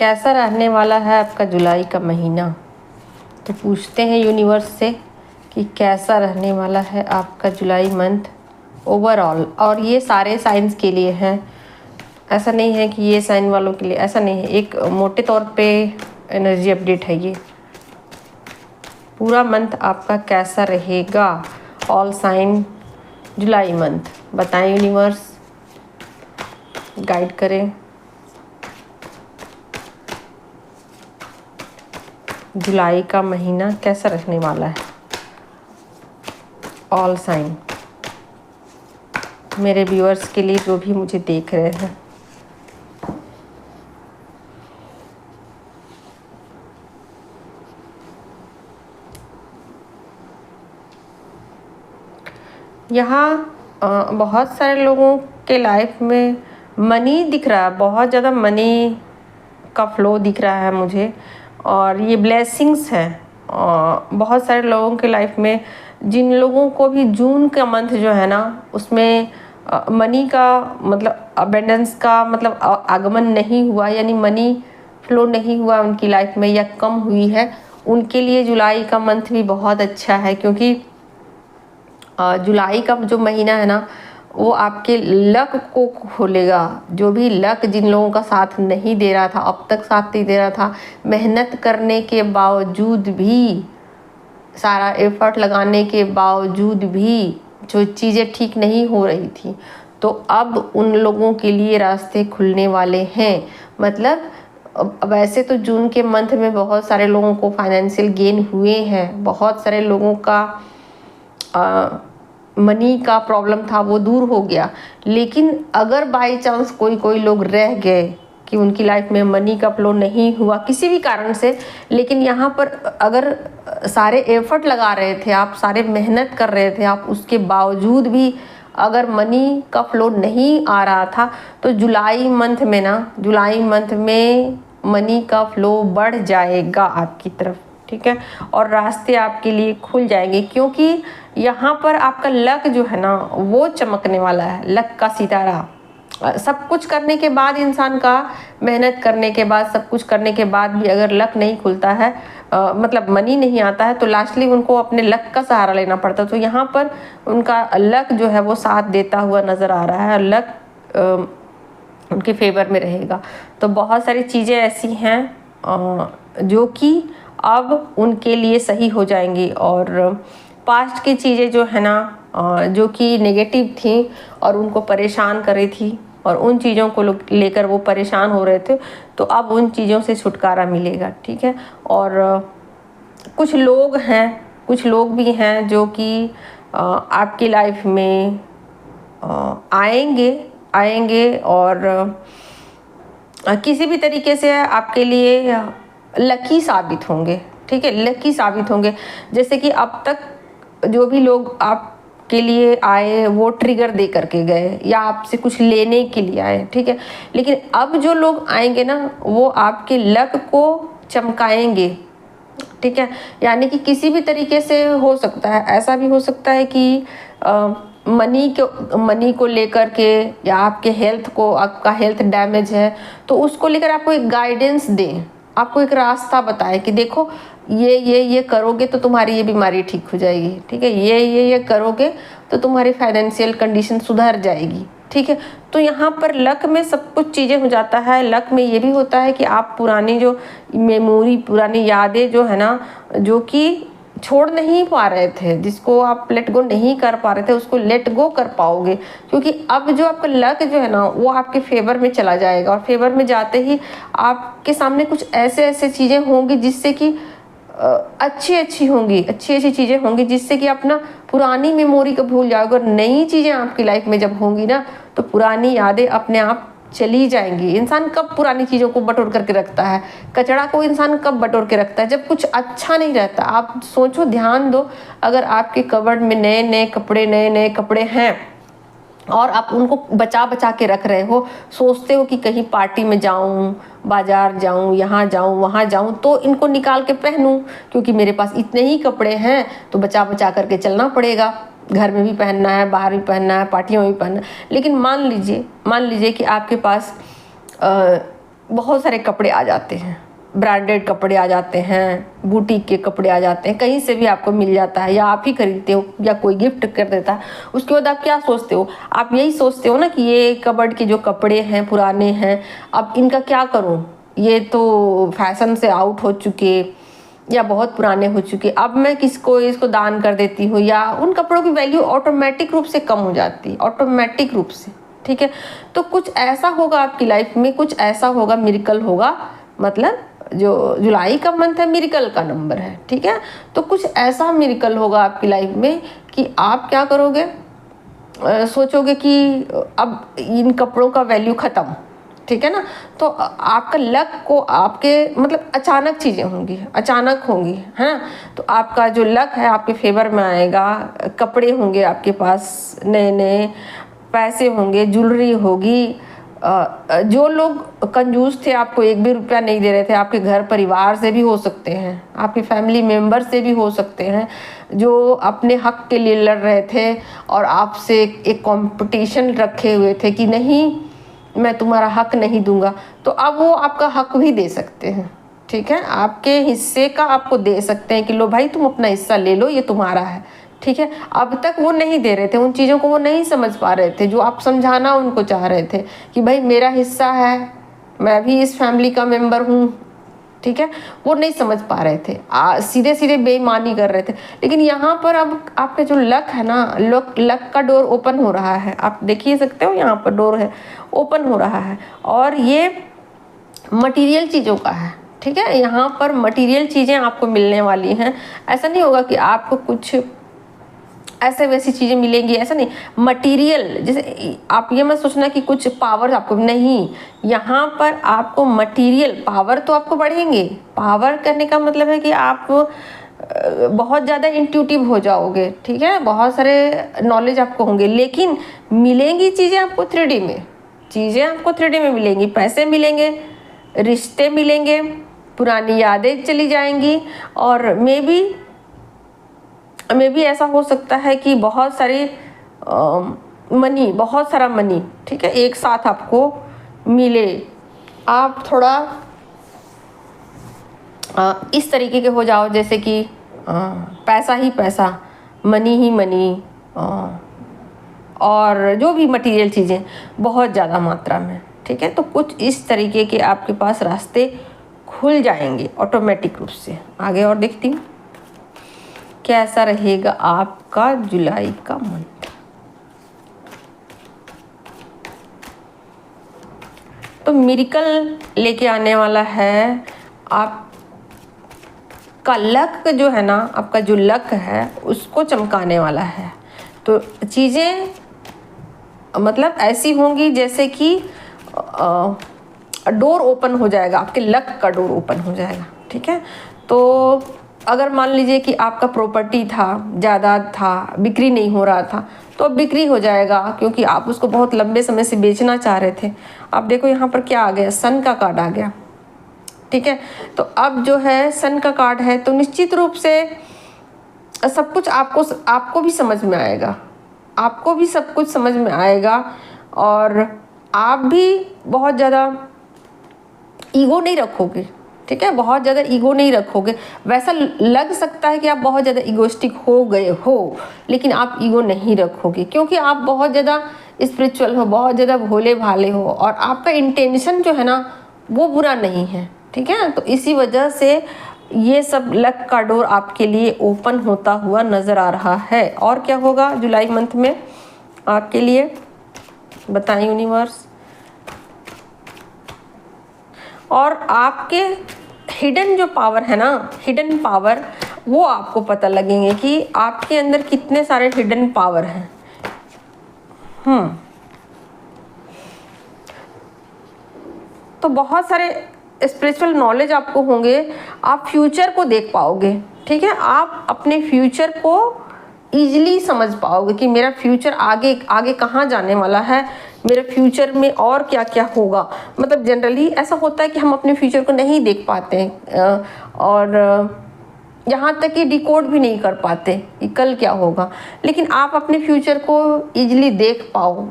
कैसा रहने वाला है आपका जुलाई का महीना। तो पूछते हैं यूनिवर्स से कि कैसा रहने वाला है आपका जुलाई मंथ ओवरऑल। और ये सारे साइंस के लिए हैं, ऐसा नहीं है कि ये साइन वालों के लिए, ऐसा नहीं है, एक मोटे तौर पे एनर्जी अपडेट है ये। पूरा मंथ आपका कैसा रहेगा, ऑल साइन जुलाई मंथ बताएं यूनिवर्स, गाइड करें। जुलाई का महीना कैसा रहने वाला है, ऑल साइन मेरे व्यूअर्स के लिए जो भी मुझे देख रहे हैं। यहाँ बहुत सारे लोगों के लाइफ में मनी दिख रहा है, बहुत ज़्यादा मनी का फ्लो दिख रहा है मुझे, और ये ब्लेसिंग्स हैं बहुत सारे लोगों के लाइफ में। जिन लोगों को भी जून का मंथ जो है ना, उसमें मनी का मतलब अबेंडेंस का मतलब आगमन नहीं हुआ, यानी मनी फ्लो नहीं हुआ उनकी लाइफ में या कम हुई है, उनके लिए जुलाई का मंथ भी बहुत अच्छा है। क्योंकि जुलाई का जो महीना है ना, वो आपके लक को खोलेगा। जो भी लक जिन लोगों का साथ नहीं दे रहा था, अब तक साथ नहीं दे रहा था, मेहनत करने के बावजूद भी, सारा एफर्ट लगाने के बावजूद भी जो चीज़ें ठीक नहीं हो रही थी, तो अब उन लोगों के लिए रास्ते खुलने वाले हैं। मतलब वैसे तो जून के मंथ में बहुत सारे लोगों को फाइनेंशियल गेन हुए हैं, बहुत सारे लोगों का मनी का प्रॉब्लम था वो दूर हो गया। लेकिन अगर बाई चांस कोई लोग रह गए कि उनकी लाइफ में मनी का फ्लो नहीं हुआ किसी भी कारण से, लेकिन यहाँ पर अगर सारे एफर्ट लगा रहे थे आप, सारे मेहनत कर रहे थे आप, उसके बावजूद भी अगर मनी का फ्लो नहीं आ रहा था, तो जुलाई मंथ में ना, जुलाई मंथ में मनी का फ्लो बढ़ जाएगा आपकी तरफ, ठीक है। और रास्ते आपके लिए खुल जाएंगे, क्योंकि यहाँ पर आपका लक जो है ना, वो चमकने वाला है। लक का सितारा, सब कुछ करने के बाद, इंसान का मेहनत करने के बाद, सब कुछ करने के बाद भी अगर लक नहीं खुलता है, मतलब मनी नहीं आता है, तो लास्टली उनको अपने लक का सहारा लेना पड़ता है। तो यहाँ पर उनका लक जो है वो साथ देता हुआ नज़र आ रहा है, लक उनके फेवर में रहेगा। तो बहुत सारी चीज़ें ऐसी हैं जो कि अब उनके लिए सही हो जाएंगी। और पास्ट की चीज़ें जो है ना, जो कि नेगेटिव थी और उनको परेशान कर रही थी, और उन चीज़ों को लेकर वो परेशान हो रहे थे, तो अब उन चीज़ों से छुटकारा मिलेगा, ठीक है। और कुछ लोग हैं, कुछ लोग भी हैं जो कि आपकी लाइफ में आएंगे और किसी भी तरीके से आपके लिए लकी साबित होंगे, ठीक है, लकी साबित होंगे। जैसे कि अब तक जो भी लोग आपके लिए आए वो ट्रिगर दे करके गए या आपसे कुछ लेने के लिए आए, ठीक है। लेकिन अब जो लोग आएंगे ना, वो आपके लक को चमकाएंगे, ठीक है। यानी कि किसी भी तरीके से हो सकता है, ऐसा भी हो सकता है कि मनी को लेकर के, या आपके हेल्थ को, आपका हेल्थ डैमेज है तो उसको लेकर आपको एक गाइडेंस दें, आपको एक रास्ता बताए कि देखो ये करोगे तो तुम्हारी ये बीमारी ठीक हो जाएगी, ठीक है, ये करोगे तो तुम्हारी फाइनेंशियल कंडीशन सुधर जाएगी, ठीक है। तो यहाँ पर लक में सब कुछ चीज़ें हो जाता है। लक में ये भी होता है कि आप पुरानी जो मेमोरी, पुरानी यादें जो है ना, जो कि छोड़ नहीं पा रहे थे, जिसको आप लेट गो नहीं कर पा रहे थे, उसको लेट गो कर पाओगे। क्योंकि अब जो आपका लक जो है ना, वो आपके फेवर में चला जाएगा, और फेवर में जाते ही आपके सामने कुछ ऐसे चीज़ें होंगी जिससे कि अच्छी चीज़ें होंगी, जिससे कि अपना पुरानी मेमोरी को भूल जाओगे। और नई चीज़ें आपकी लाइफ में जब होंगी ना, तो पुरानी यादें अपने आप चली जाएंगी। इंसान कब पुरानी चीज़ों को बटोर करके रखता है, कचरा को इंसान कब बटोर के रखता है, जब कुछ अच्छा नहीं रहता। आप सोचो, ध्यान दो, अगर आपके कबर्ड में नए नए कपड़े हैं और आप उनको बचा के रख रहे हो, सोचते हो कि कहीं पार्टी में जाऊं, बाजार जाऊं, यहाँ जाऊं, वहाँ जाऊं, तो इनको निकाल के पहनूं, क्योंकि मेरे पास इतने ही कपड़े हैं, तो बचा करके चलना पड़ेगा। घर में भी पहनना है, बाहर भी पहनना है, पार्टियों में भी पहनना है। लेकिन मान लीजिए कि आपके पास बहुत सारे कपड़े आ जाते हैं, ब्रांडेड कपड़े आ जाते हैं, बुटीक के कपड़े आ जाते हैं, कहीं से भी आपको मिल जाता है या आप ही खरीदते हो या कोई गिफ्ट कर देता है। उसके बाद आप क्या सोचते हो, आप यही सोचते हो ना कि ये कबर्ड के जो कपड़े हैं पुराने हैं, अब इनका क्या करूं, ये तो फैशन से आउट हो चुके या बहुत पुराने हो चुके, अब मैं किसको इसको दान कर देती हूँ, या उन कपड़ों की वैल्यू ऑटोमेटिक रूप से कम हो जाती है, ऑटोमेटिक रूप से। ठीक है, तो कुछ ऐसा होगा आपकी लाइफ में, कुछ ऐसा होगा, मिरेकल होगा। मतलब जो जुलाई का मंथ है मिरेकल का नंबर है। ठीक है, तो कुछ ऐसा मिरेकल होगा आपकी लाइफ में कि आप क्या करोगे, सोचोगे कि अब इन कपड़ों का वैल्यू ख़त्म। ठीक है ना, तो आपका लक को आपके मतलब अचानक चीज़ें होंगी, अचानक होंगी, है ना। तो आपका जो लक है आपके फेवर में आएगा, कपड़े होंगे आपके पास नए नए, पैसे होंगे, ज्वेलरी होगी। जो लोग कंजूस थे, आपको एक भी रुपया नहीं दे रहे थे, आपके घर परिवार से भी हो सकते हैं, आपके फैमिली मेम्बर से भी हो सकते हैं, जो अपने हक के लिए लड़ रहे थे और आपसे एक कंपटीशन रखे हुए थे कि नहीं मैं तुम्हारा हक नहीं दूंगा, तो अब वो आपका हक भी दे सकते हैं। ठीक है, आपके हिस्से का आपको दे सकते हैं कि लो भाई तुम अपना हिस्सा ले लो, ये तुम्हारा है। ठीक है, अब तक वो नहीं दे रहे थे, उन चीज़ों को वो नहीं समझ पा रहे थे जो आप समझाना उनको चाह रहे थे कि भाई मेरा हिस्सा है, मैं भी इस फैमिली का मेंबर हूँ। ठीक है, वो नहीं समझ पा रहे थे, सीधे सीधे बेईमानी कर रहे थे। लेकिन यहाँ पर अब आपका जो लक है ना, लक का डोर ओपन हो रहा है, आप देखिए सकते हो यहाँ पर डोर है, ओपन हो रहा है, और ये मटेरियल चीज़ों का है। ठीक है, यहाँ पर मटेरियल चीज़ें आपको मिलने वाली हैं। ऐसा नहीं होगा कि आपको कुछ ऐसे वैसी चीज़ें मिलेंगी, ऐसा नहीं। मटेरियल, जैसे आप ये मत सोचना कि कुछ पावर आपको, नहीं, यहाँ पर आपको मटेरियल पावर तो आपको बढ़ेंगे। पावर करने का मतलब है कि आप बहुत ज़्यादा इंट्यूटिव हो जाओगे। ठीक है, बहुत सारे नॉलेज आपको होंगे, लेकिन मिलेंगी चीज़ें आपको 3D में, चीज़ें आपको 3D में मिलेंगी, पैसे मिलेंगे, रिश्ते मिलेंगे, पुरानी यादें चली जाएंगी, और मे भी ऐसा हो सकता है कि बहुत सारी मनी, बहुत सारा मनी, ठीक है, एक साथ आपको मिले। आप थोड़ा इस तरीके के हो जाओ जैसे कि पैसा ही पैसा, मनी ही मनी, और जो भी मटेरियल चीज़ें बहुत ज़्यादा मात्रा में। ठीक है, तो कुछ इस तरीके के आपके पास रास्ते खुल जाएंगे ऑटोमेटिक रूप से। आगे और देखती हूँ कैसा रहेगा आपका जुलाई का मंथ। तो मिरेकल लेके आने वाला है आपका लक जो है ना, आपका जो लक है उसको चमकाने वाला है। तो चीज़ें मतलब ऐसी होंगी जैसे कि डोर ओपन हो जाएगा, आपके लक का डोर ओपन हो जाएगा। ठीक है, तो अगर मान लीजिए कि आपका प्रॉपर्टी था, जायदाद था, बिक्री नहीं हो रहा था, तो अब बिक्री हो जाएगा, क्योंकि आप उसको बहुत लंबे समय से बेचना चाह रहे थे। आप देखो यहाँ पर क्या आ गया, सन का कार्ड आ गया। ठीक है, तो अब जो है सन का कार्ड है, तो निश्चित रूप से सब कुछ आपको भी समझ में आएगा, आपको भी सब कुछ समझ में आएगा, और आप भी बहुत ज़्यादा ईगो नहीं रखोगे। ठीक है, बहुत ज़्यादा ईगो नहीं रखोगे। वैसा लग सकता है कि आप बहुत ज़्यादा ईगोइस्टिक हो गए हो, लेकिन आप ईगो नहीं रखोगे, क्योंकि आप बहुत ज़्यादा स्पिरिचुअल हो, बहुत ज़्यादा भोले भाले हो, और आपका इंटेंशन जो है ना वो बुरा नहीं है। ठीक है, तो इसी वजह से ये सब लक का डोर आपके लिए ओपन होता हुआ नज़र आ रहा है। और क्या होगा जुलाई मंथ में आपके लिए, बताएं यूनिवर्स। और आपके हिडन जो पावर है ना, हिडन पावर, वो आपको पता लगेंगे कि आपके अंदर कितने सारे हिडन पावर हैं। तो बहुत सारे स्पिरिचुअल नॉलेज आपको होंगे, आप फ्यूचर को देख पाओगे। ठीक है, आप अपने फ्यूचर को ईजिली समझ पाओगे कि मेरा फ्यूचर आगे आगे कहाँ जाने वाला है, मेरे फ्यूचर में और क्या क्या होगा। मतलब जनरली ऐसा होता है कि हम अपने फ्यूचर को नहीं देख पाते हैं, और यहाँ तक कि डिकोड भी नहीं कर पाते कि कल क्या होगा, लेकिन आप अपने फ्यूचर को ईजिली देख पाओ,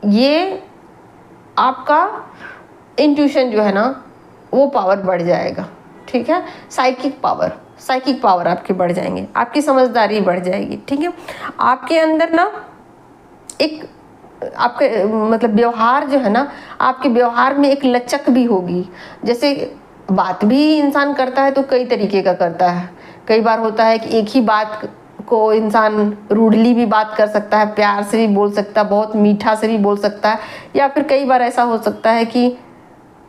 ये आपका इंट्यूशन जो है ना वो पावर बढ़ जाएगा, ठीक है। साइकिक पावर आपके बढ़ जाएंगे, आपकी समझदारी बढ़ जाएगी, ठीक है। आपके अंदर ना एक आपके मतलब व्यवहार जो है ना, आपके व्यवहार में एक लचक भी होगी। जैसे बात भी इंसान करता है तो कई तरीके का करता है। कई बार होता है कि एक ही बात को इंसान रूडली भी बात कर सकता है, प्यार से भी बोल सकता है, बहुत मीठा से भी बोल सकता है, या फिर कई बार ऐसा हो सकता है कि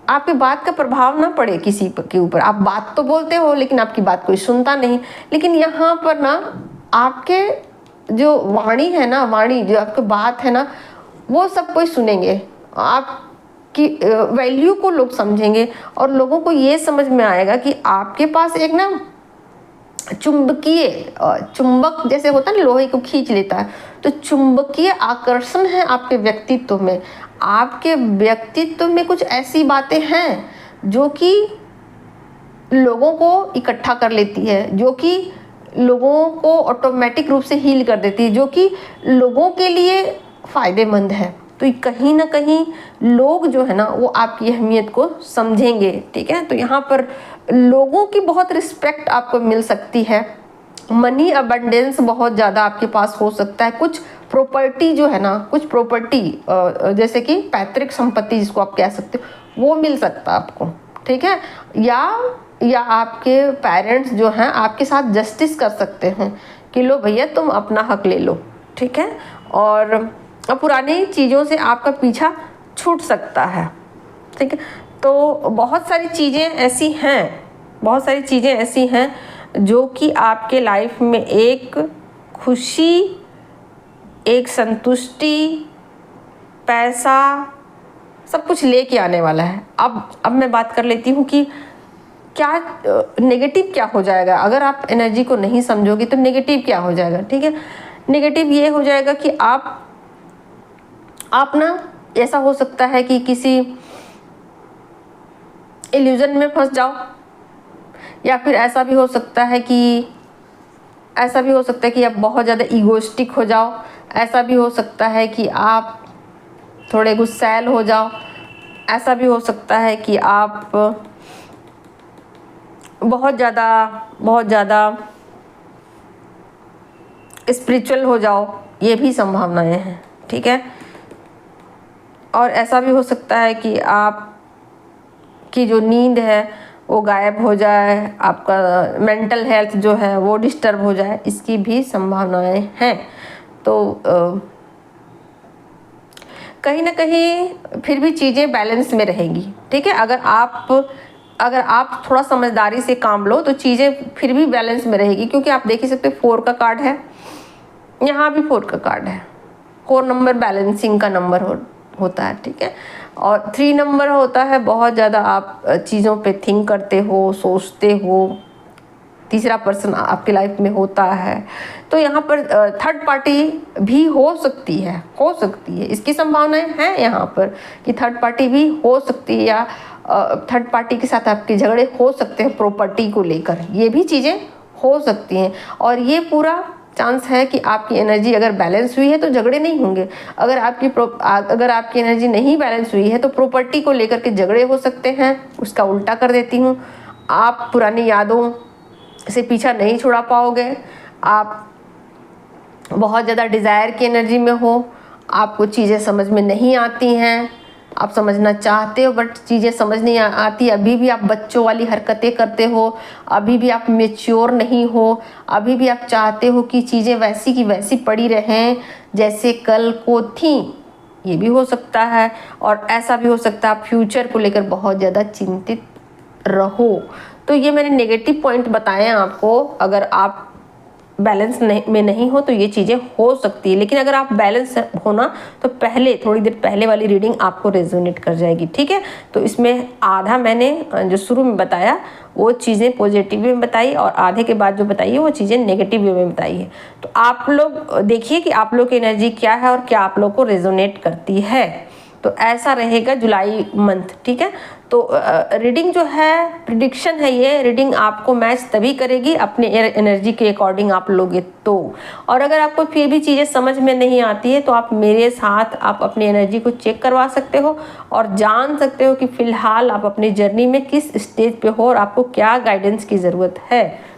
आपकी बात का प्रभाव ना पड़े किसी के ऊपर। आप बात तो बोलते हो लेकिन आपकी बात कोई सुनता नहीं। लेकिन यहाँ पर ना आपके जो वाणी है ना, वाणी जो आपकी बात है ना, वो सब कोई सुनेंगे, आपकी वैल्यू को लोग समझेंगे और लोगों को ये समझ में आएगा कि आपके पास एक ना चुंबक जैसे होता है ना, लोहे को खींच लेता है, तो चुंबकीय आकर्षण है आपके व्यक्तित्व में। आपके व्यक्तित्व में कुछ ऐसी बातें हैं जो कि लोगों को इकट्ठा कर लेती है, जो कि लोगों को ऑटोमेटिक रूप से हील कर देती है, जो कि लोगों के लिए फायदेमंद है। तो कहीं ना कहीं लोग जो है ना वो आपकी अहमियत को समझेंगे, ठीक है। तो यहाँ पर लोगों की बहुत रिस्पेक्ट आपको मिल सकती है। मनी अबंडेंस बहुत ज़्यादा आपके पास हो सकता है। कुछ प्रॉपर्टी जो है ना, कुछ प्रॉपर्टी जैसे कि पैतृक संपत्ति जिसको आप कह सकते हो, वो मिल सकता है आपको, ठीक है। या आपके पेरेंट्स जो हैं आपके साथ जस्टिस कर सकते हैं कि लो भैया तुम अपना हक ले लो, ठीक है। और पुरानी चीज़ों से आपका पीछा छूट सकता है, ठीक है। तो बहुत सारी चीज़ें ऐसी हैं जो कि आपके लाइफ में एक खुशी, एक संतुष्टि, पैसा, सब कुछ लेके आने वाला है। अब मैं बात कर लेती हूँ कि क्या नेगेटिव क्या हो जाएगा अगर आप एनर्जी को नहीं समझोगे। तो नेगेटिव क्या हो जाएगा, ठीक है। नेगेटिव ये हो जाएगा कि आप ना ऐसा हो सकता है कि किसी इल्यूजन में फंस जाओ, या फिर ऐसा भी हो सकता है कि आप बहुत ज़्यादा ईगोइस्टिक हो जाओ। ऐसा भी हो सकता है कि आप थोड़े गुस्सैल हो जाओ। ऐसा भी हो सकता है कि आप बहुत ज़्यादा स्पिरिचुअल हो जाओ। ये भी संभावनाएं हैं, ठीक है। और ऐसा भी हो सकता है कि आपकी जो नींद है वो गायब हो जाए, आपका मेंटल हेल्थ जो है वो डिस्टर्ब हो जाए, इसकी भी संभावनाएं हैं। तो कहीं ना कहीं फिर भी चीज़ें बैलेंस में रहेंगी, ठीक है। अगर आप थोड़ा समझदारी से काम लो तो चीज़ें फिर भी बैलेंस में रहेगी, क्योंकि आप देख ही सकते 4 का कार्ड है, यहाँ भी 4 का कार्ड है। 4 नंबर बैलेंसिंग का नंबर होता है, ठीक है। और 3 नंबर होता है बहुत ज़्यादा आप चीज़ों पे थिंक करते हो, सोचते हो। तीसरा पर्सन आपके लाइफ में होता है। तो यहाँ पर थर्ड पार्टी भी हो सकती है। इसकी संभावनाएं हैं यहाँ पर कि थर्ड पार्टी भी हो सकती है, या थर्ड पार्टी के साथ आपके झगड़े हो सकते हैं प्रॉपर्टी को लेकर। ये भी चीज़ें हो सकती हैं और ये पूरा चांस है कि आपकी एनर्जी अगर बैलेंस हुई है तो झगड़े नहीं होंगे। अगर आपकी एनर्जी नहीं बैलेंस हुई है तो प्रॉपर्टी को लेकर के झगड़े हो सकते हैं। उसका उल्टा कर देती हूँ, आप पुरानी यादों से पीछा नहीं छुड़ा पाओगे। आप बहुत ज़्यादा डिज़ायर की एनर्जी में हो, आपको चीज़ें समझ में नहीं आती हैं, आप समझना चाहते हो बट चीज़ें समझ नहीं आती। अभी भी आप बच्चों वाली हरकतें करते हो, अभी भी आप मैच्योर नहीं हो, अभी भी आप चाहते हो कि चीज़ें वैसी की वैसी पड़ी रहें जैसे कल को थी। ये भी हो सकता है। और ऐसा भी हो सकता है आप फ्यूचर को लेकर बहुत ज़्यादा चिंतित रहो। तो ये मैंने नेगेटिव पॉइंट बताए हैं आपको। अगर आप बैलेंस में नहीं हो तो ये चीज़ें हो सकती है, लेकिन अगर आप बैलेंस हो ना तो थोड़ी देर पहले वाली रीडिंग आपको रेजोनेट कर जाएगी, ठीक है। तो इसमें आधा मैंने जो शुरू में बताया वो चीज़ें पॉजिटिव वे में बताई और आधे के बाद जो बताई है वो चीज़ें नेगेटिव वे में बताई है। तो आप लोग देखिए कि आप लोग की एनर्जी क्या है और क्या आप लोग को रेजोनेट करती है। तो ऐसा रहेगा जुलाई मंथ, ठीक है। तो रीडिंग जो है, प्रिडिक्शन है, ये रीडिंग आपको मैच तभी करेगी अपने एनर्जी के अकॉर्डिंग आप लोगे तो। और अगर आपको फिर भी चीज़ें समझ में नहीं आती है तो आप मेरे साथ आप अपनी एनर्जी को चेक करवा सकते हो और जान सकते हो कि फ़िलहाल आप अपनी जर्नी में किस स्टेज पे हो और आपको क्या गाइडेंस की ज़रूरत है।